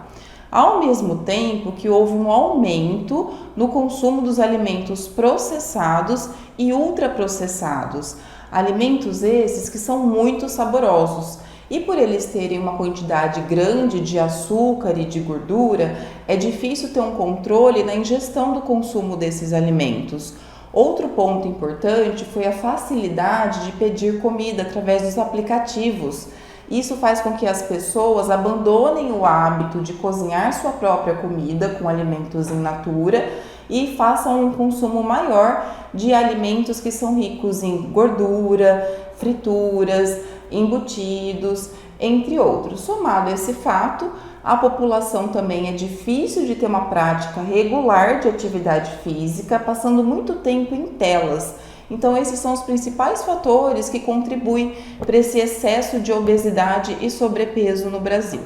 Ao mesmo tempo que houve um aumento no consumo dos alimentos processados e ultraprocessados, alimentos esses que são muito saborosos. E por eles terem uma quantidade grande de açúcar e de gordura, é difícil ter um controle na ingestão do consumo desses alimentos. Outro ponto importante foi a facilidade de pedir comida através dos aplicativos. Isso faz com que as pessoas abandonem o hábito de cozinhar sua própria comida com alimentos in natura e façam um consumo maior de alimentos que são ricos em gordura, frituras, embutidos, entre outros. Somado a esse fato, a população também é difícil de ter uma prática regular de atividade física, passando muito tempo em telas. Então, esses são os principais fatores que contribuem para esse excesso de obesidade e sobrepeso no Brasil.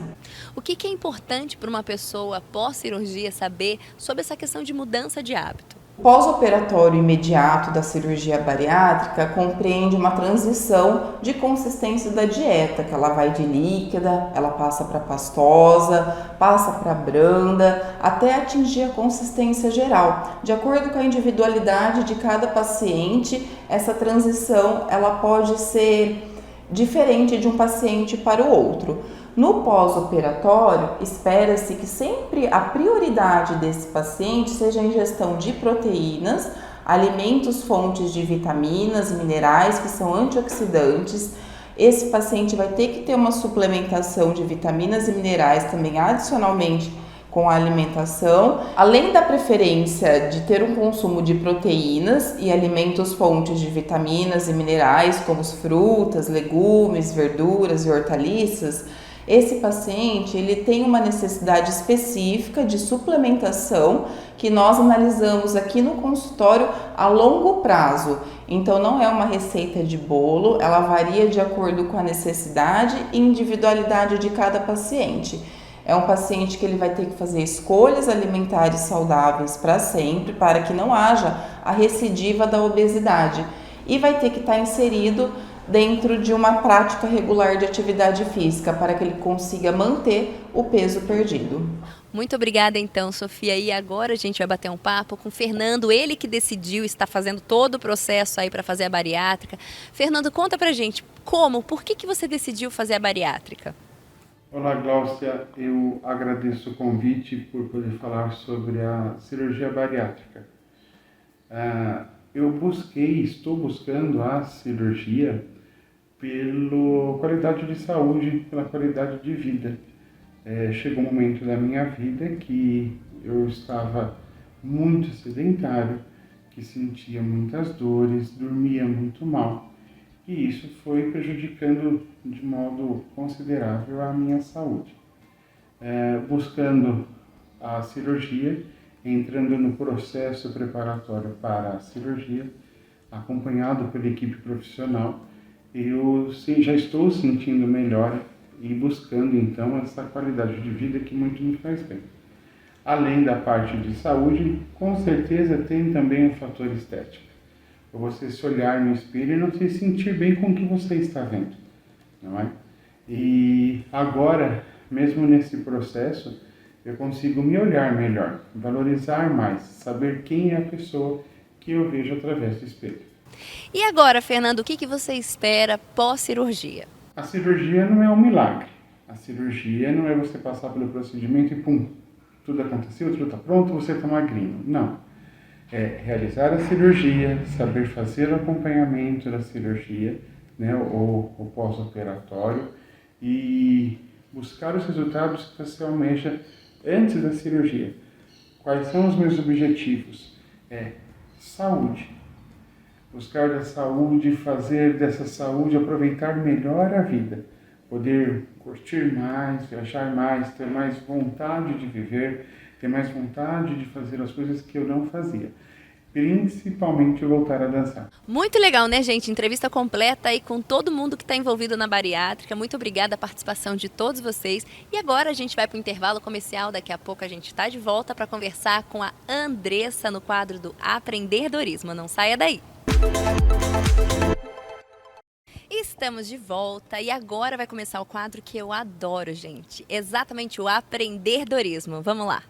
O que é importante para uma pessoa pós-cirurgia saber sobre essa questão de mudança de hábito? O pós-operatório imediato da cirurgia bariátrica compreende uma transição de consistência da dieta, que ela vai de líquida, ela passa para pastosa, passa para branda, até atingir a consistência geral. De acordo com a individualidade de cada paciente, essa transição ela pode ser diferente de um paciente para o outro. No pós-operatório, espera-se que sempre a prioridade desse paciente seja a ingestão de proteínas, alimentos fontes de vitaminas, minerais que são antioxidantes. Esse paciente vai ter que ter uma suplementação de vitaminas e minerais também adicionalmente com a alimentação, além da preferência de ter um consumo de proteínas e alimentos fontes de vitaminas e minerais, como frutas, legumes, verduras e hortaliças. Esse paciente ele tem uma necessidade específica de suplementação que nós analisamos aqui no consultório a longo prazo. Então não é uma receita de bolo, ela varia de acordo com a necessidade e individualidade de cada paciente. É um paciente que ele vai ter que fazer escolhas alimentares saudáveis para sempre, para que não haja a recidiva da obesidade. E vai ter que estar inserido dentro de uma prática regular de atividade física, para que ele consiga manter o peso perdido. Muito obrigada então, Sofia. E agora a gente vai bater um papo com o Fernando, ele que decidiu, está fazendo todo o processo aí para fazer a bariátrica. Fernando, conta pra gente por que você decidiu fazer a bariátrica? Olá, Gláucia. Eu agradeço o convite por poder falar sobre a cirurgia bariátrica. Eu estou buscando a cirurgia pela qualidade de saúde, pela qualidade de vida. Chegou um momento da minha vida que eu estava muito sedentário, que sentia muitas dores, dormia muito mal. E isso foi prejudicando de modo considerável a minha saúde. Buscando a cirurgia, entrando no processo preparatório para a cirurgia, acompanhado pela equipe profissional, eu já estou sentindo melhora e buscando então essa qualidade de vida que muito me faz bem. Além da parte de saúde, com certeza tem também um fator estético. Você se olhar no espelho e não se sentir bem com o que você está vendo, não é? E agora, mesmo nesse processo, eu consigo me olhar melhor, valorizar mais, saber quem é a pessoa que eu vejo através do espelho. E agora, Fernando, o que você espera pós-cirurgia? A cirurgia não é um milagre. A cirurgia não é você passar pelo procedimento e pum, tudo aconteceu, tudo está pronto, você está magrinho. Não. É realizar a cirurgia, saber fazer o acompanhamento da cirurgia, né, o pós-operatório, e buscar os resultados que você almeja antes da cirurgia. Quais são os meus objetivos? Saúde. Buscar da saúde, fazer dessa saúde, aproveitar melhor a vida. Poder curtir mais, viajar mais, ter mais vontade de viver, ter mais vontade de fazer as coisas que eu não fazia. Principalmente voltar a dançar. Muito legal, né, gente? Entrevista completa aí com todo mundo que está envolvido na bariátrica. Muito obrigada a participação de todos vocês. E agora a gente vai para o intervalo comercial. Daqui a pouco a gente está de volta para conversar com a Andressa no quadro do Apreenderdorismo. Não saia daí! Estamos de volta e agora vai começar o quadro que eu adoro, gente. Exatamente o Apreenderdorismo. Vamos lá!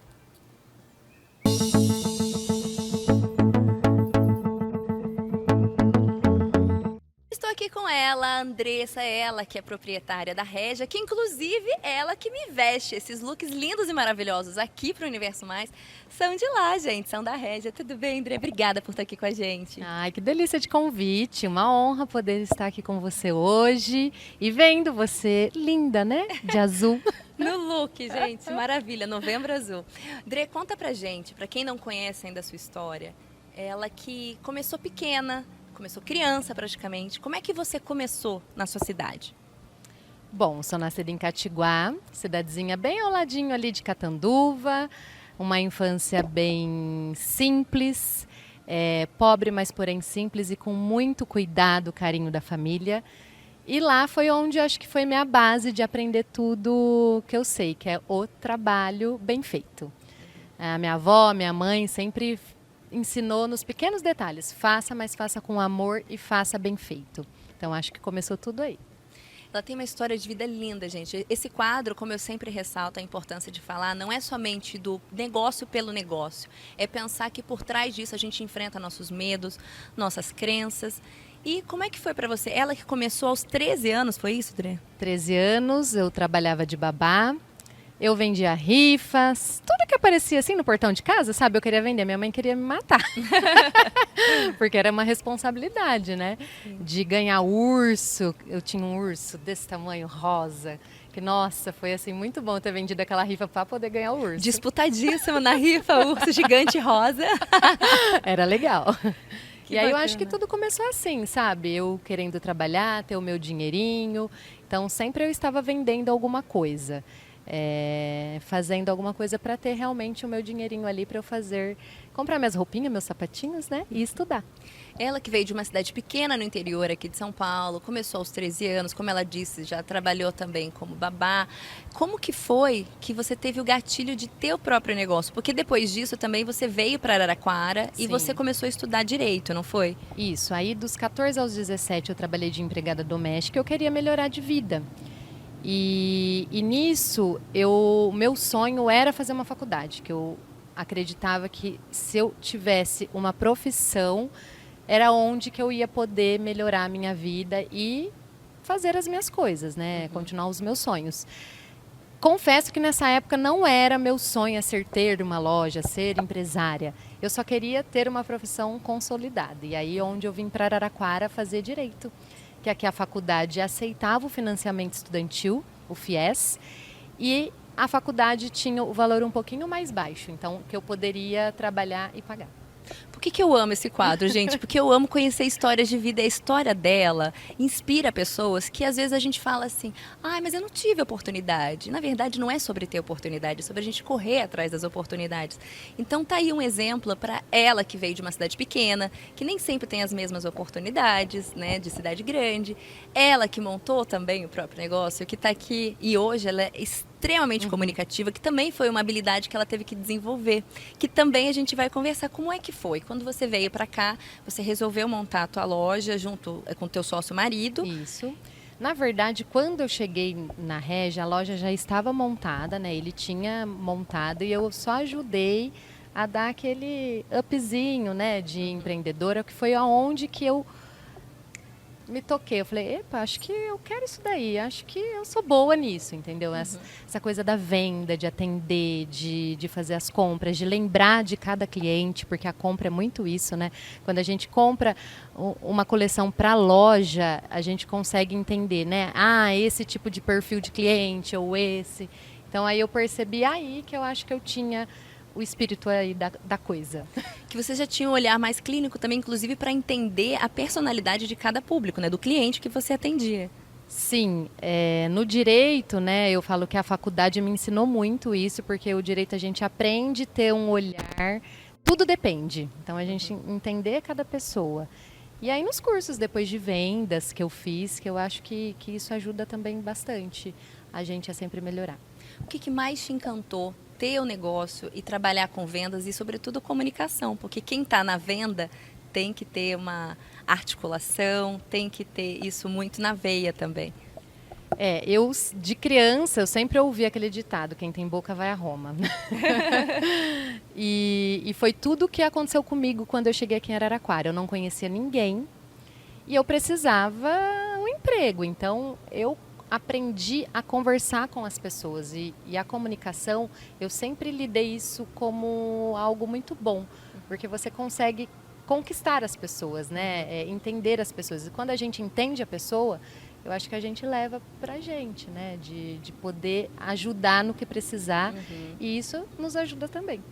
Estou aqui com ela, a Andressa, ela que é proprietária da Régia, que inclusive ela que me veste. Esses looks lindos e maravilhosos aqui para o Universo Mais são de lá, gente, são da Régia. Tudo bem, André? Obrigada por estar aqui com a gente. Ai, que delícia de convite, uma honra poder estar aqui com você hoje e vendo você linda, né, de azul. No look, gente, maravilha, Novembro Azul. André, conta pra gente, pra quem não conhece ainda a sua história, ela que começou pequena, começou criança praticamente. Como é que você começou na sua cidade? Bom, sou nascida em Catiguá, cidadezinha bem ao ladinho ali de Catanduva, uma infância bem simples, pobre, mas porém simples e com muito cuidado, carinho da família. E lá foi onde acho que foi minha base de aprender tudo que eu sei, que é o trabalho bem feito. A minha avó, minha mãe sempre ensinou nos pequenos detalhes, faça, mas faça com amor e faça bem feito. Então acho que começou tudo aí. Ela tem uma história de vida linda, gente. Esse quadro, como eu sempre ressalto a importância de falar, não é somente do negócio pelo negócio. É pensar que por trás disso a gente enfrenta nossos medos, nossas crenças. E como é que foi para você? Ela que começou aos 13 anos, foi isso, Dre? 13 anos, eu trabalhava de babá. Eu vendia rifas, tudo que aparecia assim no portão de casa, sabe? Eu queria vender, minha mãe queria me matar. Porque era uma responsabilidade, né? De ganhar urso. Eu tinha um urso desse tamanho, rosa. Que, nossa, foi assim muito bom ter vendido aquela rifa para poder ganhar o urso. Disputadíssimo na rifa, urso gigante rosa. Era legal. Que e aí bacana. eu acho que tudo começou assim, sabe? Eu querendo trabalhar, ter o meu dinheirinho. Então sempre eu estava vendendo alguma coisa. fazendo alguma coisa para ter realmente o meu dinheirinho ali para eu comprar minhas roupinhas, meus sapatinhos, né? E estudar. Ela que veio de uma cidade pequena no interior aqui de São Paulo, começou aos 13 anos, como ela disse, já trabalhou também como babá. Como que foi que você teve o gatilho de ter o próprio negócio? Porque depois disso também você veio para Araraquara e Sim. você começou a estudar direito, não foi? Isso, aí dos 14 aos 17 eu trabalhei de empregada doméstica, eu queria melhorar de vida. E nisso, meu sonho era fazer uma faculdade, que eu acreditava que se eu tivesse uma profissão, era onde que eu ia poder melhorar a minha vida e fazer as minhas coisas, né? Continuar os meus sonhos. Confesso que nessa época não era meu sonho ter uma loja, ser empresária. Eu só queria ter uma profissão consolidada. E aí onde eu vim para Araraquara fazer direito. Que aqui a faculdade aceitava o financiamento estudantil, o FIES, e a faculdade tinha o valor um pouquinho mais baixo, então que eu poderia trabalhar e pagar. Por que eu amo esse quadro, gente? Porque eu amo conhecer histórias de vida. A história dela inspira pessoas que às vezes a gente fala assim, mas eu não tive oportunidade. Na verdade, não é sobre ter oportunidade, é sobre a gente correr atrás das oportunidades. Então tá aí um exemplo para ela que veio de uma cidade pequena, que nem sempre tem as mesmas oportunidades, né, de cidade grande. Ela que montou também o próprio negócio, que tá aqui e hoje ela é extremamente comunicativa, que também foi uma habilidade que ela teve que desenvolver, que também a gente vai conversar como é que foi. Quando você veio para cá, você resolveu montar a tua loja junto com o teu sócio marido. Isso. Na verdade, quando eu cheguei na Régia, a loja já estava montada, né? Ele tinha montado e eu só ajudei a dar aquele upzinho, né, de empreendedora, que foi aonde que eu me toquei. Eu falei, epa, acho que eu quero isso daí, acho que eu sou boa nisso, entendeu? Essa coisa da venda, de atender, de fazer as compras, de lembrar de cada cliente, porque a compra é muito isso, né? Quando a gente compra uma coleção para loja, a gente consegue entender, né? Esse tipo de perfil de cliente ou esse. Então aí eu percebi aí que eu acho que eu tinha o espírito aí da coisa. Que você já tinha um olhar mais clínico também, inclusive para entender a personalidade de cada público, né? Do cliente que você atendia. Sim, no direito, né, eu falo que a faculdade me ensinou muito isso, porque o direito a gente aprende a ter um olhar, tudo depende. Então a gente entender cada pessoa. E aí nos cursos depois de vendas que eu fiz, que eu acho que isso ajuda também bastante a gente a sempre melhorar. O que mais te encantou ter o negócio e trabalhar com vendas e, sobretudo, comunicação? Porque quem está na venda tem que ter uma articulação, tem que ter isso muito na veia também. Eu, de criança, eu sempre ouvi aquele ditado, quem tem boca vai a Roma. E foi tudo o que aconteceu comigo quando eu cheguei aqui em Araraquara. Eu não conhecia ninguém e eu precisava um emprego. Então, eu aprendi a conversar com as pessoas e a comunicação, eu sempre lidei isso como algo muito bom, porque você consegue conquistar as pessoas, né? Entender as pessoas. E quando a gente entende a pessoa, eu acho que a gente leva pra gente, né? De poder ajudar no que precisar e isso nos ajuda também.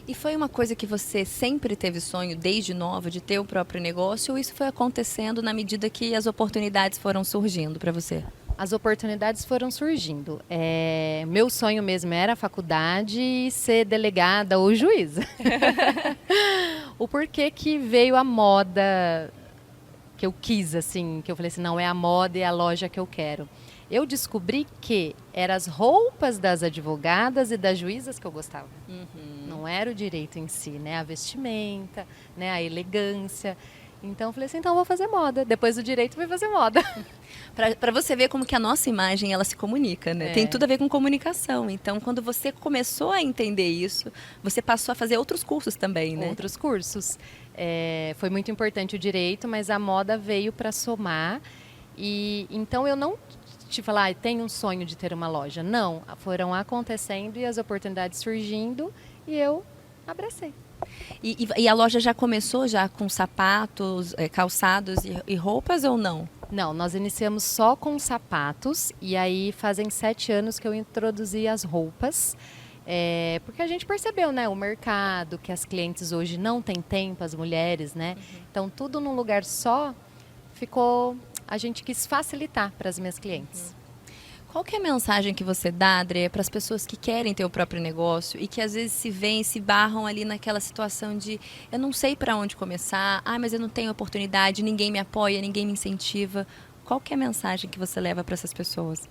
E foi uma coisa que você sempre teve sonho, desde nova, de ter o próprio negócio, ou isso foi acontecendo na medida que as oportunidades foram surgindo para você? As oportunidades foram surgindo. Meu sonho mesmo era a faculdade e ser delegada ou juíza. O porquê que veio a moda que eu quis, assim, que eu falei assim, não, é a moda e a loja que eu quero. Eu descobri que eram as roupas das advogadas e das juízas que eu gostava. Não era o direito em si, né? A vestimenta, né? A elegância. Então eu falei assim, então eu vou fazer moda. Depois do direito, vou fazer moda. Para você ver como que a nossa imagem, ela se comunica, né? Tem tudo a ver com comunicação. Então, quando você começou a entender isso, você passou a fazer outros cursos também, né? Outros cursos. Foi muito importante o direito, mas a moda veio para somar. E então eu não te falar, tenho um sonho de ter uma loja. Não, foram acontecendo e as oportunidades surgindo e eu abracei. E a loja já começou já com sapatos, calçados e roupas ou não? Não, nós iniciamos só com sapatos e aí fazem 7 anos que eu introduzi as roupas. Porque a gente percebeu, né, o mercado, que as clientes hoje não têm tempo, as mulheres, né? Então tudo num lugar só ficou. A gente quis facilitar para as minhas clientes. Qual que é a mensagem que você dá, André, para as pessoas que querem ter o próprio negócio e que às vezes se veem, se barram ali naquela situação de eu não sei para onde começar, mas eu não tenho oportunidade, ninguém me apoia, ninguém me incentiva. Qual que é a mensagem que você leva para essas pessoas?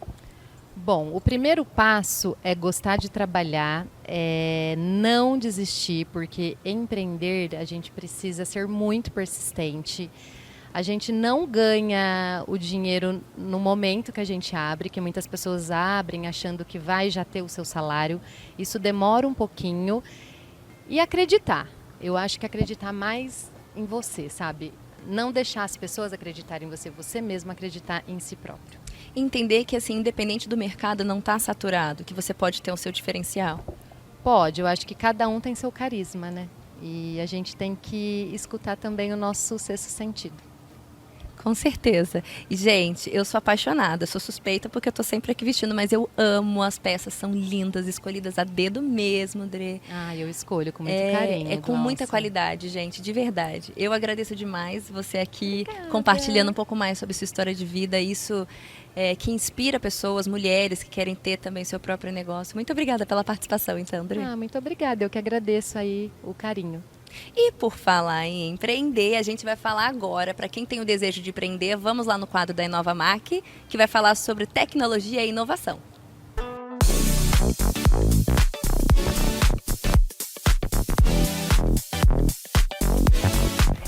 Bom, o primeiro passo é gostar de trabalhar, não desistir, porque empreender a gente precisa ser muito persistente. A gente não ganha o dinheiro no momento que a gente abre, que muitas pessoas abrem achando que vai já ter o seu salário. Isso demora um pouquinho. E acreditar. Eu acho que acreditar mais em você, sabe? Não deixar as pessoas acreditarem em você, você mesmo acreditar em si próprio. Entender que, assim, independente do mercado, não está saturado, que você pode ter o seu diferencial. Pode, eu acho que cada um tem seu carisma, né? E a gente tem que escutar também o nosso sexto sentido. Com certeza. E, gente, eu sou apaixonada, sou suspeita porque eu tô sempre aqui vestindo, mas eu amo, as peças são lindas, escolhidas a dedo mesmo, André. Eu escolho com muito carinho. É com muita qualidade, gente, de verdade. Eu agradeço demais você aqui compartilhando um pouco mais sobre sua história de vida, isso que inspira pessoas, mulheres que querem ter também seu próprio negócio. Muito obrigada pela participação, então, André. Muito obrigada, eu que agradeço aí o carinho. E por falar em empreender, a gente vai falar agora, para quem tem o desejo de empreender, vamos lá no quadro da Inovamac, que vai falar sobre tecnologia e inovação.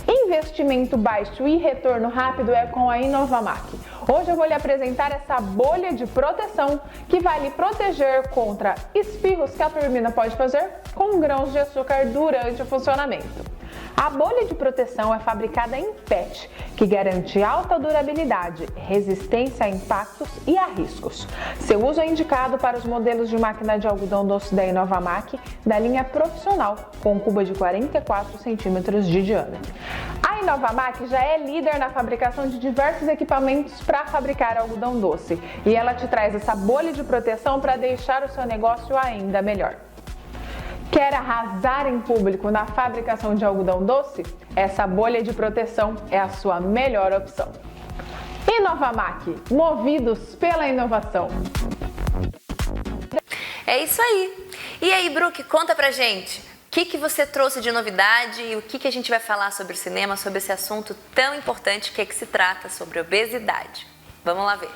Investimento baixo e retorno rápido é com a Inovamac. Hoje eu vou lhe apresentar essa bolha de proteção que vai lhe proteger contra espirros que a turbina pode fazer com grãos de açúcar durante o funcionamento. A bolha de proteção é fabricada em PET, que garante alta durabilidade, resistência a impactos e a riscos. Seu uso é indicado para os modelos de máquina de algodão doce da Inovamac da linha profissional, com cuba de 44 centímetros de diâmetro. A Inovamac já é líder na fabricação de diversos equipamentos para fabricar algodão doce e ela te traz essa bolha de proteção para deixar o seu negócio ainda melhor. Quer arrasar em público na fabricação de algodão doce? Essa bolha de proteção é a sua melhor opção. Inovamac, movidos pela inovação. É isso aí. E aí, Brooke, conta pra gente. O que você trouxe de novidade e o que a gente vai falar sobre o cinema, sobre esse assunto tão importante que se trata sobre obesidade. Vamos lá ver.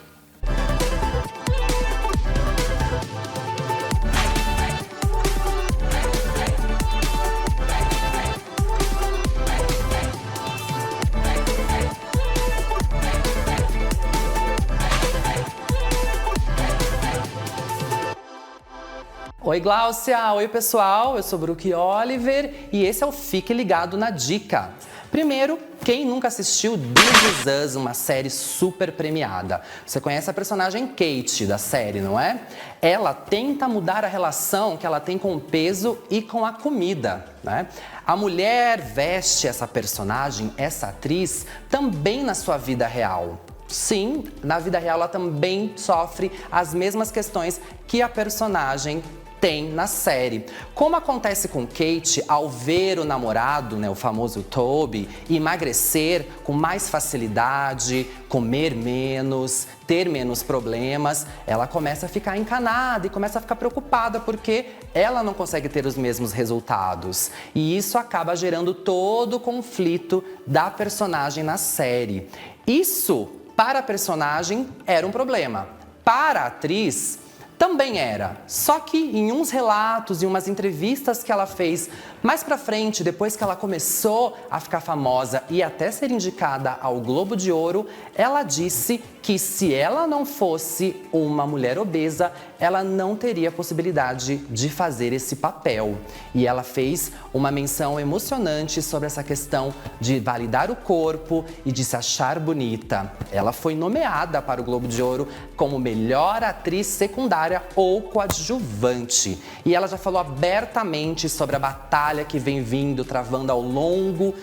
Oi Gláucia, oi pessoal, eu sou Brooke Oliver e esse é o Fique Ligado na Dica. Primeiro, quem nunca assistiu This Is Us, uma série super premiada? Você conhece a personagem Kate da série, não é? Ela tenta mudar a relação que ela tem com o peso e com a comida, né? A mulher veste essa personagem, essa atriz, também na sua vida real. Sim, na vida real ela também sofre as mesmas questões que a personagem tem na série. Como acontece com Kate, ao ver o namorado, né, o famoso Toby, emagrecer com mais facilidade, comer menos, ter menos problemas, ela começa a ficar encanada e começa a ficar preocupada porque ela não consegue ter os mesmos resultados. E isso acaba gerando todo o conflito da personagem na série. Isso, para a personagem, era um problema. Para a atriz, também era, só que em uns relatos e umas entrevistas que ela fez mais pra frente, depois que ela começou a ficar famosa e até ser indicada ao Globo de Ouro, ela disse que se ela não fosse uma mulher obesa, ela não teria possibilidade de fazer esse papel. E ela fez uma menção emocionante sobre essa questão de validar o corpo e de se achar bonita. Ela foi nomeada para o Globo de Ouro como melhor atriz secundária ou coadjuvante. E ela já falou abertamente sobre a batalha que vem vindo, travando ao longo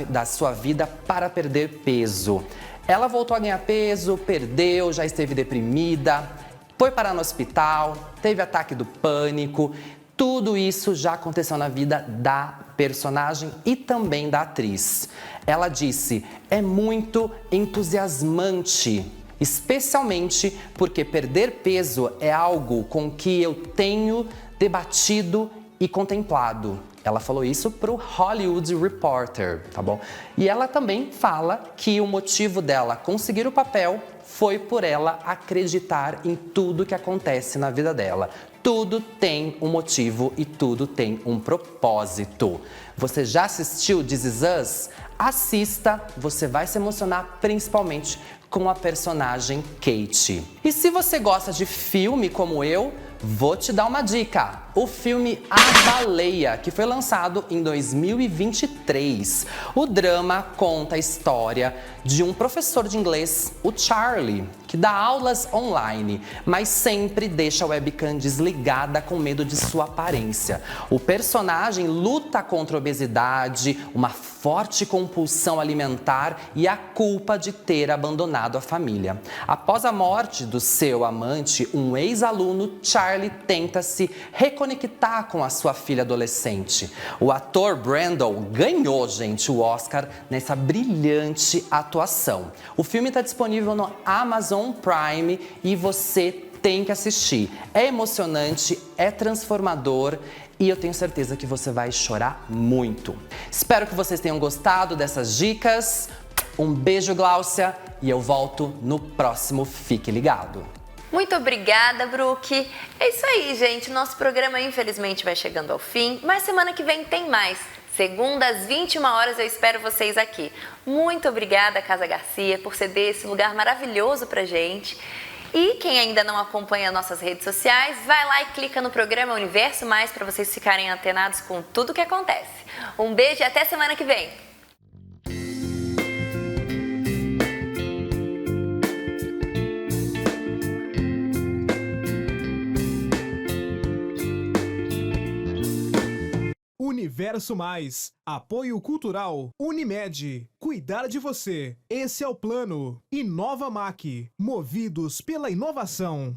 da sua vida para perder peso. Ela voltou a ganhar peso, perdeu, já esteve deprimida, foi parar no hospital, teve ataque do pânico. Tudo isso já aconteceu na vida da personagem e também da atriz. Ela disse: é muito entusiasmante especialmente porque perder peso é algo com que eu tenho debatido e contemplado. Ela falou isso para o Hollywood Reporter, tá bom? E ela também fala que o motivo dela conseguir o papel foi por ela acreditar em tudo que acontece na vida dela. Tudo tem um motivo e tudo tem um propósito. Você já assistiu This Is Us? Assista, você vai se emocionar principalmente com a personagem Kate. E se você gosta de filme como eu, vou te dar uma dica. O filme A Baleia, que foi lançado em 2023. O drama conta a história de um professor de inglês, o Charlie, que dá aulas online, mas sempre deixa a webcam desligada com medo de sua aparência. O personagem luta contra a obesidade, uma forte compulsão alimentar e a culpa de ter abandonado a família. Após a morte do seu amante, um ex-aluno, Charlie tenta se reconectar com a sua filha adolescente. O ator Brandon ganhou, gente, o Oscar nessa brilhante atuação. O filme está disponível no Amazon Prime e você tem que assistir. É emocionante, é transformador e eu tenho certeza que você vai chorar muito. Espero que vocês tenham gostado dessas dicas. Um beijo, Gláucia, e eu volto no próximo Fique Ligado. Muito obrigada, Brooke. É isso aí, gente. Nosso programa, infelizmente, vai chegando ao fim, mas semana que vem tem mais. Segunda, às 21 horas, eu espero vocês aqui. Muito obrigada, Casa Garcia, por ceder esse lugar maravilhoso pra gente. E quem ainda não acompanha nossas redes sociais, vai lá e clica no programa Universo Mais para vocês ficarem antenados com tudo o que acontece. Um beijo e até semana que vem. Universo Mais, apoio cultural, Unimed, cuidar de você, esse é o plano. Inova Mac, movidos pela inovação.